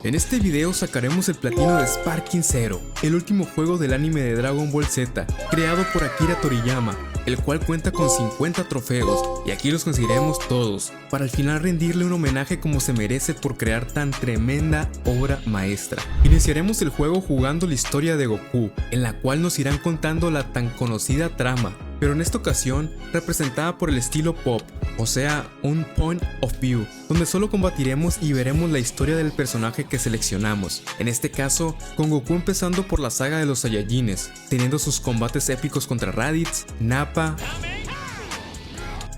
En este video sacaremos el platino de Sparking Zero, el último juego del anime de Dragon Ball Z, creado por Akira Toriyama, el cual cuenta con 50 trofeos, y aquí los conseguiremos todos, para al final rendirle un homenaje como se merece por crear tan tremenda obra maestra. Iniciaremos el juego jugando la historia de Goku, en la cual nos irán contando la tan conocida trama, pero en esta ocasión representada por el estilo pop, o sea, un point of view, donde solo combatiremos y veremos la historia del personaje que seleccionamos. En este caso, con Goku empezando por la saga de los Saiyajines, teniendo sus combates épicos contra Raditz, Nappa,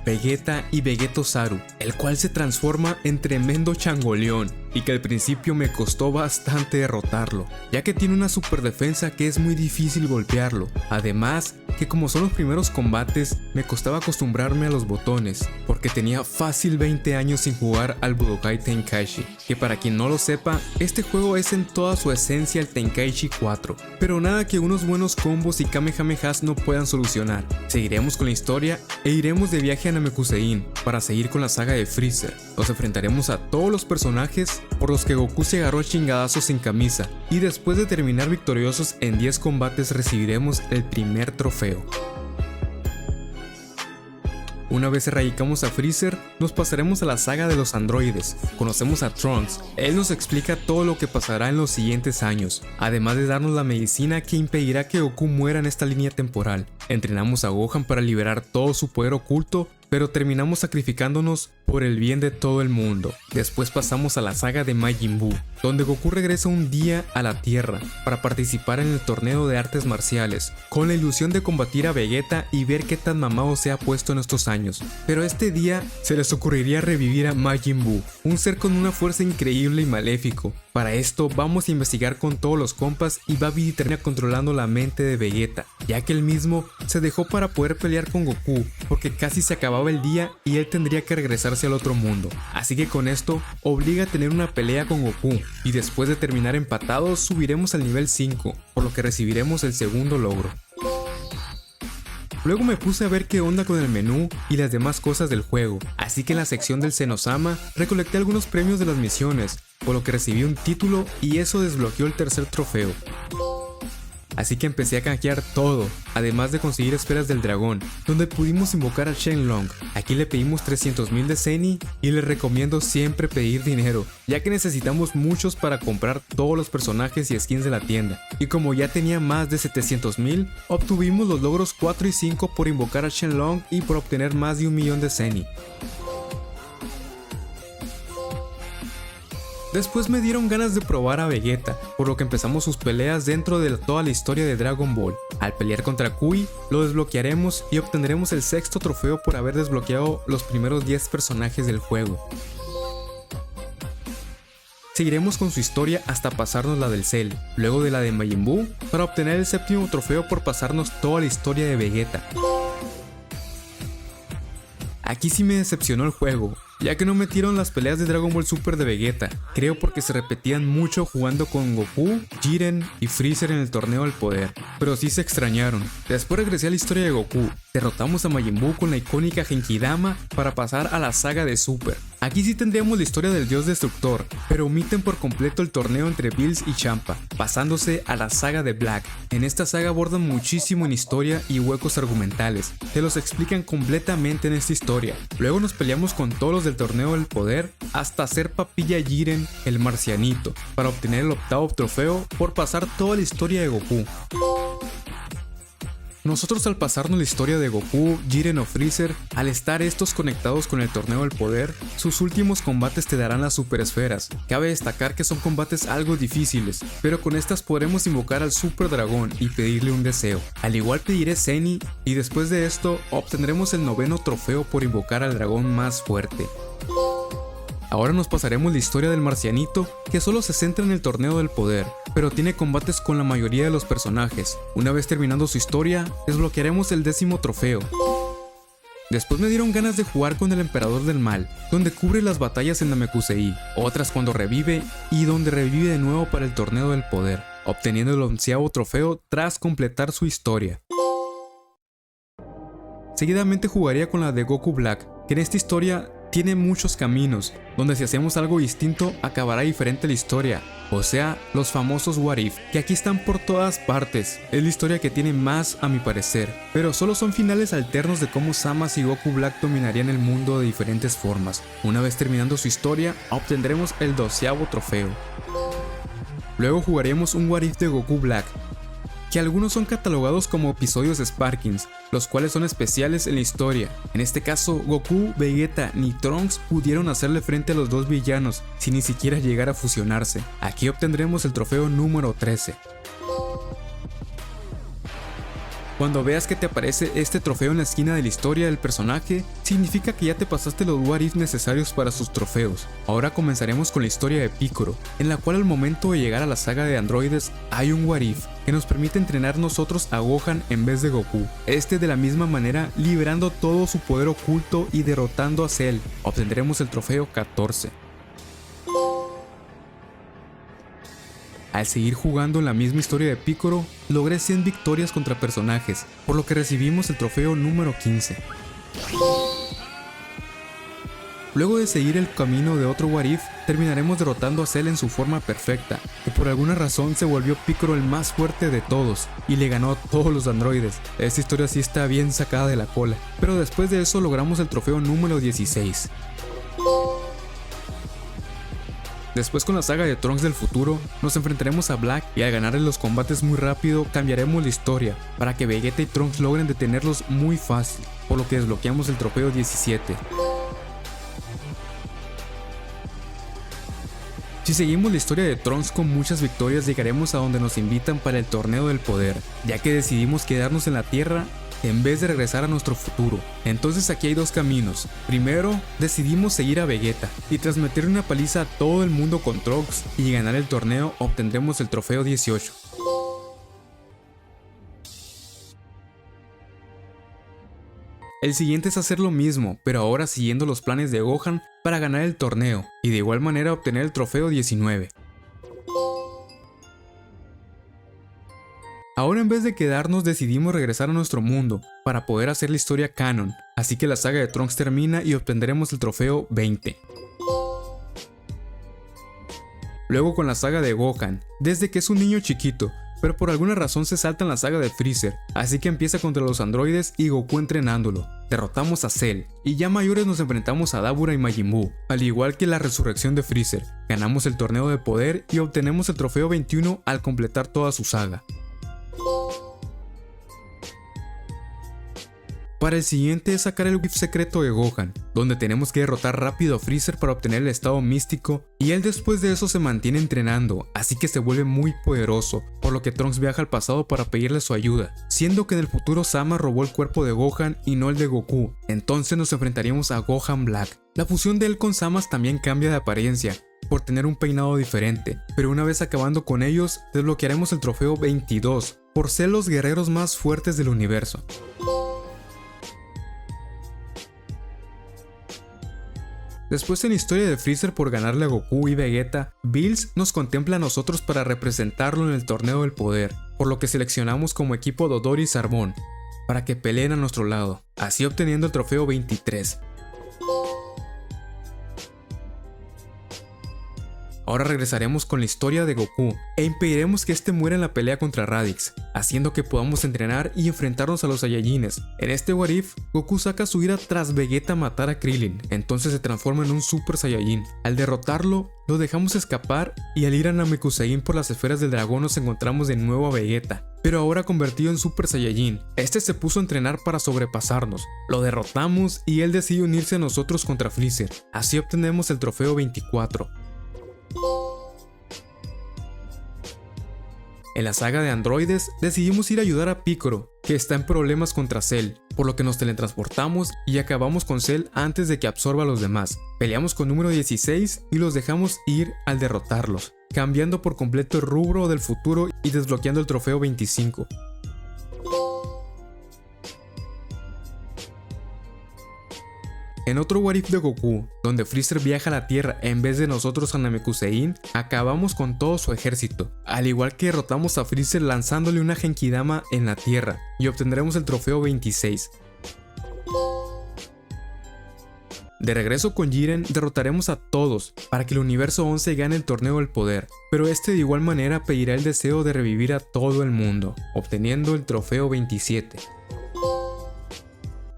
Vegeta y Vegetosaru, el cual se transforma en tremendo changoleón y que al principio me costó bastante derrotarlo, ya que tiene una super defensa que es muy difícil golpearlo. Además, que como son los primeros combates, me costaba acostumbrarme a los botones, porque tenía fácil 20 años sin jugar al Budokai Tenkaichi, que para quien no lo sepa, este juego es en toda su esencia el Tenkaichi 4, pero nada que unos buenos combos y kamehamehas no puedan solucionar. Seguiremos con la historia e iremos de viaje a Namekusein para seguir con la saga de Freezer. Nos enfrentaremos a todos los personajes por los que Goku se agarró a chingadazos sin camisa, y después de terminar victoriosos en 10 combates recibiremos el primer trofeo. Una vez erradicamos a Freezer, nos pasaremos a la saga de los androides. Conocemos a Trunks, él nos explica todo lo que pasará en los siguientes años, además de darnos la medicina que impedirá que Goku muera en esta línea temporal. Entrenamos a Gohan para liberar todo su poder oculto, pero terminamos sacrificándonos por el bien de todo el mundo. Después pasamos a la saga de Majin Buu, donde Goku regresa un día a la Tierra para participar en el torneo de artes marciales, con la ilusión de combatir a Vegeta y ver qué tan mamado se ha puesto en estos años. Pero este día se les ocurriría revivir a Majin Buu, un ser con una fuerza increíble y maléfico. Para esto vamos a investigar con todos los compas y Babidi termina controlando la mente de Vegeta, ya que él mismo se dejó para poder pelear con Goku, porque casi se acababa el día y él tendría que regresarse al otro mundo. Así que con esto obliga a tener una pelea con Goku, y después de terminar empatados subiremos al nivel 5, por lo que recibiremos el segundo logro. Luego me puse a ver qué onda con el menú y las demás cosas del juego, así que en la sección del Zenosama recolecté algunos premios de las misiones, por lo que recibí un título y eso desbloqueó el tercer trofeo. Así que empecé a canjear todo, además de conseguir esferas del dragón, donde pudimos invocar a Shenlong. Aquí le pedimos 300.000 de Zeni y les recomiendo siempre pedir dinero, ya que necesitamos muchos para comprar todos los personajes y skins de la tienda. Y como ya tenía más de 700.000, obtuvimos los logros 4 y 5 por invocar a Shenlong y por obtener más de 1.000.000 de Zeni. Después me dieron ganas de probar a Vegeta, por lo que empezamos sus peleas dentro de toda la historia de Dragon Ball. Al pelear contra Kui, lo desbloquearemos y obtendremos el sexto trofeo por haber desbloqueado los primeros 10 personajes del juego. Seguiremos con su historia hasta pasarnos la del Cell, luego de la de Majin Buu, para obtener el séptimo trofeo por pasarnos toda la historia de Vegeta. Aquí sí me decepcionó el juego, ya que no metieron las peleas de Dragon Ball Super de Vegeta, creo porque se repetían mucho jugando con Goku, Jiren y Freezer en el torneo del poder, pero sí se extrañaron. Después regresé a la historia de Goku, derrotamos a Majin Buu con la icónica Genkidama para pasar a la saga de Super. Aquí sí tendríamos la historia del dios destructor, pero omiten por completo el torneo entre Bills y Champa, pasándose a la saga de Black. En esta saga abordan muchísimo en historia y huecos argumentales, te los explican completamente en esta historia. Luego nos peleamos con todos los del torneo del poder hasta hacer papilla a Jiren, el marcianito, para obtener el octavo trofeo por pasar toda la historia de Goku. Nosotros al pasarnos la historia de Goku, Jiren o Freezer, al estar estos conectados con el torneo del poder, sus últimos combates te darán las super esferas. Cabe destacar que son combates algo difíciles, pero con estas podremos invocar al super dragón y pedirle un deseo. Al igual pediré Zeni y después de esto obtendremos el noveno trofeo por invocar al dragón más fuerte. Ahora nos pasaremos la historia del marcianito, que solo se centra en el torneo del poder, pero tiene combates con la mayoría de los personajes. Una vez terminando su historia, desbloquearemos el 10º trofeo. Después me dieron ganas de jugar con el Emperador del Mal, donde cubre las batallas en Namekusei, otras cuando revive y donde revive de nuevo para el torneo del poder, obteniendo el 11º trofeo tras completar su historia. Seguidamente jugaría con la de Goku Black, que en esta historia tiene muchos caminos, donde si hacemos algo distinto acabará diferente la historia. O sea, los famosos What If, que aquí están por todas partes. Es la historia que tiene más a mi parecer, pero solo son finales alternos de cómo Zamasu y Goku Black dominarían el mundo de diferentes formas. Una vez terminando su historia, obtendremos el 12º trofeo. Luego jugaremos un What If de Goku Black, que algunos son catalogados como episodios Sparkings, los cuales son especiales en la historia. En este caso, Goku, Vegeta ni Trunks pudieron hacerle frente a los dos villanos, sin ni siquiera llegar a fusionarse. Aquí obtendremos el trofeo número 13. Cuando veas que te aparece este trofeo en la esquina de la historia del personaje, significa que ya te pasaste los What If necesarios para sus trofeos. Ahora comenzaremos con la historia de Piccolo, en la cual al momento de llegar a la saga de androides hay un What If que nos permite entrenar nosotros a Gohan en vez de Goku. De la misma manera liberando todo su poder oculto y derrotando a Cell. Obtendremos el trofeo 14. Al seguir jugando en la misma historia de Piccolo, logré 100 victorias contra personajes, por lo que recibimos el trofeo número 15. Luego de seguir el camino de otro What If, terminaremos derrotando a Cell en su forma perfecta, que por alguna razón se volvió Piccolo el más fuerte de todos, y le ganó a todos los androides. Esta historia sí está bien sacada de la cola, pero después de eso logramos el trofeo número 16. Después con la saga de Trunks del futuro, nos enfrentaremos a Black y al ganarle los combates muy rápido cambiaremos la historia para que Vegeta y Trunks logren detenerlos muy fácil, por lo que desbloqueamos el trofeo 17. Si seguimos la historia de Trunks con muchas victorias llegaremos a donde nos invitan para el torneo del poder, ya que decidimos quedarnos en la Tierra en vez de regresar a nuestro futuro. Entonces aquí hay dos caminos. Primero, decidimos seguir a Vegeta y tras meterle una paliza a todo el mundo con Trunks y ganar el torneo obtendremos el trofeo 18. El siguiente es hacer lo mismo, pero ahora siguiendo los planes de Gohan para ganar el torneo y de igual manera obtener el trofeo 19. Ahora en vez de quedarnos decidimos regresar a nuestro mundo para poder hacer la historia canon, así que la saga de Trunks termina y obtendremos el trofeo 20. Luego con la saga de Gohan, desde que es un niño chiquito, pero por alguna razón se salta en la saga de Freezer, así que empieza contra los androides y Goku entrenándolo. Derrotamos a Cell, y ya mayores nos enfrentamos a Dabura y Majin Buu, al igual que la resurrección de Freezer. Ganamos el torneo de poder y obtenemos el trofeo 21 al completar toda su saga. Para el siguiente es sacar el Whip secreto de Gohan, donde tenemos que derrotar rápido a Freezer para obtener el estado místico, y él después de eso se mantiene entrenando, así que se vuelve muy poderoso, por lo que Trunks viaja al pasado para pedirle su ayuda, siendo que en el futuro Sama robó el cuerpo de Gohan y no el de Goku, entonces nos enfrentaríamos a Gohan Black. La fusión de él con Samas también cambia de apariencia, por tener un peinado diferente, pero una vez acabando con ellos, desbloquearemos el trofeo 22, por ser los guerreros más fuertes del universo. Después en la historia de Freezer por ganarle a Goku y Vegeta, Bills nos contempla a nosotros para representarlo en el torneo del poder, por lo que seleccionamos como equipo Dodori y Zarbon, para que peleen a nuestro lado, así obteniendo el trofeo 23. Ahora regresaremos con la historia de Goku e impediremos que este muera en la pelea contra Raditz, haciendo que podamos entrenar y enfrentarnos a los Saiyajines. En este What If, Goku saca su ira tras Vegeta matar a Krillin, entonces se transforma en un Super Saiyajin. Al derrotarlo, lo dejamos escapar y al ir a Namekusein por las esferas del dragón nos encontramos de nuevo a Vegeta, pero ahora convertido en Super Saiyajin. Este se puso a entrenar para sobrepasarnos, lo derrotamos y él decide unirse a nosotros contra Freezer, así obtenemos el trofeo 24. En la saga de androides decidimos ir a ayudar a Piccolo, que está en problemas contra Cell, por lo que nos teletransportamos y acabamos con Cell antes de que absorba a los demás. Peleamos con número 16 y los dejamos ir al derrotarlos, cambiando por completo el rubro del futuro y desbloqueando el trofeo 25. En otro What If de Goku, donde Freezer viaja a la Tierra en vez de nosotros a Namekusein, acabamos con todo su ejército, al igual que derrotamos a Freezer lanzándole una Genkidama en la Tierra, y obtendremos el trofeo 26. De regreso con Jiren, derrotaremos a todos para que el universo 11 gane el torneo del poder, pero este de igual manera pedirá el deseo de revivir a todo el mundo, obteniendo el trofeo 27.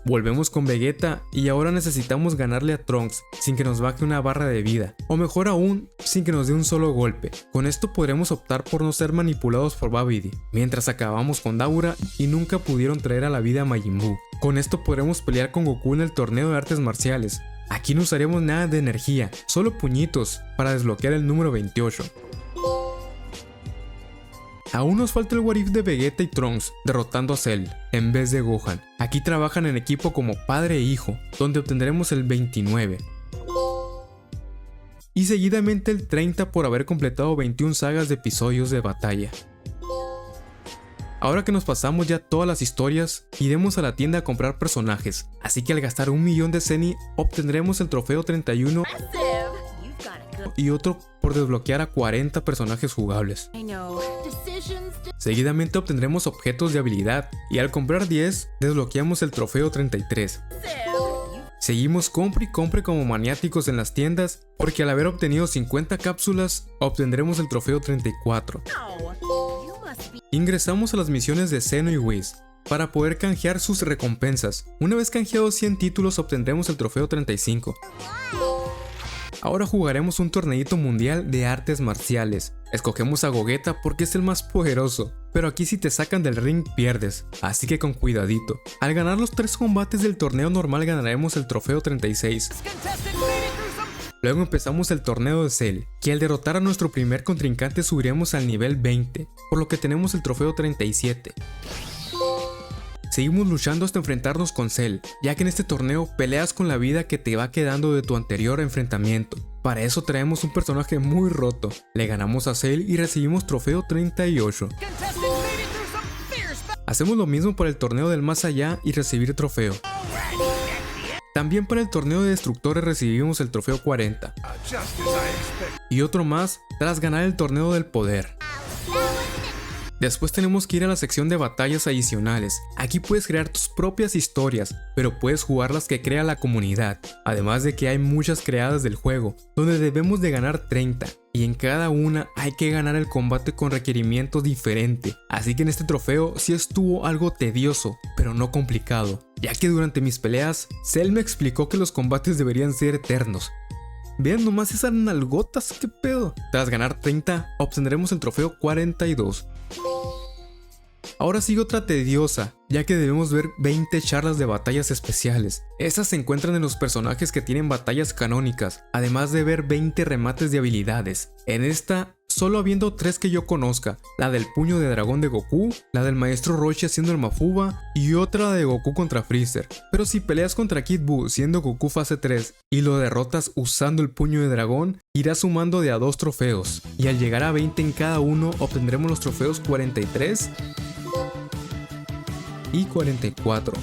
Volvemos con Vegeta y ahora necesitamos ganarle a Trunks sin que nos baje una barra de vida, o mejor aún, sin que nos dé un solo golpe. Con esto podremos optar por no ser manipulados por Babidi, mientras acabamos con Daura y nunca pudieron traer a la vida a Majin Buu. Con esto podremos pelear con Goku en el torneo de artes marciales. Aquí no usaremos nada de energía, solo puñitos para desbloquear el número 28. Aún nos falta el What If de Vegeta y Trunks derrotando a Cell en vez de Gohan. Aquí trabajan en equipo como padre e hijo, donde obtendremos el 29. Y seguidamente el 30 por haber completado 21 sagas de episodios de batalla. Ahora que nos pasamos ya todas las historias, iremos a la tienda a comprar personajes, así que al gastar 1 millón de Zenny obtendremos el trofeo 31 y otro por desbloquear a 40 personajes jugables. Seguidamente obtendremos objetos de habilidad y al comprar 10 desbloqueamos el trofeo 33. Seguimos compra y compre como maniáticos en las tiendas porque al haber obtenido 50 cápsulas obtendremos el trofeo 34. Ingresamos a las misiones de Zeno y Whis para poder canjear sus recompensas. Una vez canjeados 100 títulos obtendremos el trofeo 35. Ahora jugaremos un torneito mundial de artes marciales. Escogemos a Gogeta porque es el más poderoso, pero aquí si te sacan del ring pierdes, así que con cuidadito. Al ganar los 3 combates del torneo normal ganaremos el trofeo 36. Luego empezamos el torneo de Cell, que al derrotar a nuestro primer contrincante subiremos al nivel 20, por lo que tenemos el trofeo 37. Seguimos luchando hasta enfrentarnos con Cell, ya que en este torneo peleas con la vida que te va quedando de tu anterior enfrentamiento. Para eso traemos un personaje muy roto, le ganamos a Cell y recibimos trofeo 38. Hacemos lo mismo para el torneo del más allá y recibir trofeo. También para el torneo de destructores recibimos el trofeo 40. Y otro más tras ganar el torneo del poder. Después tenemos que ir a la sección de batallas adicionales. Aquí puedes crear tus propias historias, pero puedes jugar las que crea la comunidad. Además de que hay muchas creadas del juego, donde debemos de ganar 30. Y en cada una hay que ganar el combate con requerimientos diferentes. Así que en este trofeo sí estuvo algo tedioso, pero no complicado. Ya que durante mis peleas, Cell me explicó que los combates deberían ser eternos. Vean nomás esas nalgotas, qué pedo. Tras ganar 30, obtendremos el trofeo 42. Ahora sigue otra tediosa, ya que debemos ver 20 charlas de batallas especiales. Estas se encuentran en los personajes que tienen batallas canónicas, además de ver 20 remates de habilidades. En esta, solo habiendo 3 que yo conozca, la del puño de dragón de Goku, la del maestro Roshi haciendo el Mafuba y otra de Goku contra Freezer. Pero si peleas contra Kid Buu siendo Goku fase 3 y lo derrotas usando el puño de dragón, irás sumando de a 2 trofeos, y al llegar a 20 en cada uno obtendremos los trofeos 43 y 44.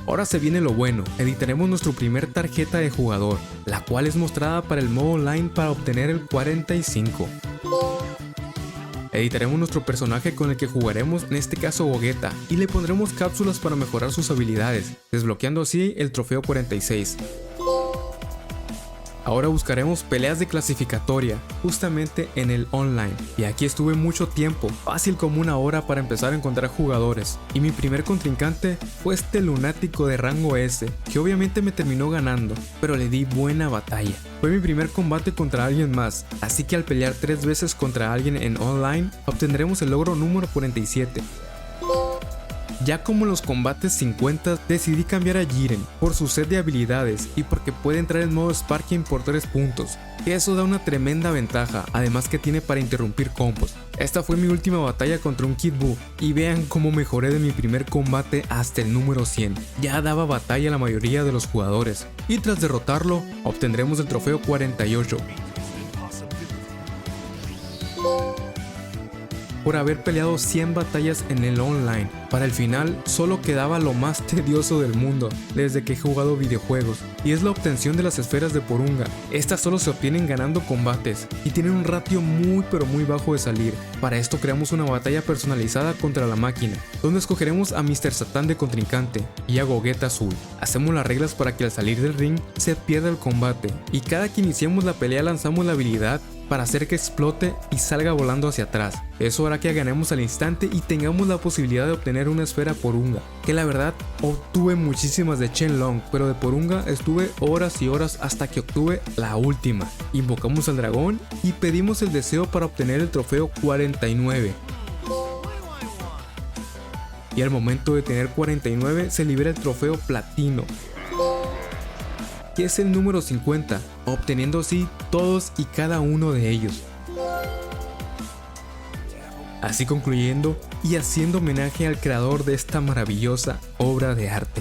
Ahora se viene lo bueno, editaremos nuestra primer tarjeta de jugador, la cual es mostrada para el modo online para obtener el 45. Editaremos nuestro personaje con el que jugaremos, en este caso Gogeta, y le pondremos cápsulas para mejorar sus habilidades, desbloqueando así el trofeo 46. Ahora buscaremos peleas de clasificatoria, justamente en el online. Y aquí estuve mucho tiempo, fácil como 1 hora para empezar a encontrar jugadores. Y mi primer contrincante fue este lunático de rango S, que obviamente me terminó ganando, pero le di buena batalla. Fue mi primer combate contra alguien más, así que al pelear 3 veces contra alguien en online, obtendremos el logro número 47. Ya como en los combates 50, decidí cambiar a Jiren por su set de habilidades y porque puede entrar en modo Sparking por 3 puntos. Eso da una tremenda ventaja, además que tiene para interrumpir combos. Esta fue mi última batalla contra un Kid Buu y vean cómo mejoré de mi primer combate hasta el número 100. Ya daba batalla a la mayoría de los jugadores y tras derrotarlo obtendremos el trofeo 48. por haber peleado 100 batallas en el online. Para el final solo quedaba lo más tedioso del mundo desde que he jugado videojuegos, y es la obtención de las esferas de Porunga. Estas solo se obtienen ganando combates y tienen un ratio muy pero muy bajo de salir. Para esto creamos una batalla personalizada contra la máquina, donde escogeremos a Mr. Satan de contrincante y a Gogeta azul. Hacemos las reglas para que al salir del ring se pierda el combate, y cada que iniciemos la pelea lanzamos la habilidad para hacer que explote y salga volando hacia atrás. Eso hará que ganemos al instante y tengamos la posibilidad de obtener una esfera Porunga, que la verdad obtuve muchísimas de Shenlong, pero de Porunga estuve horas y horas hasta que obtuve la última. Invocamos al dragón y pedimos el deseo para obtener el trofeo 49. Y al momento de tener 49 se libera el trofeo platino, que es el número 50, obteniendo así todos y cada uno de ellos. Así concluyendo y haciendo homenaje al creador de esta maravillosa obra de arte.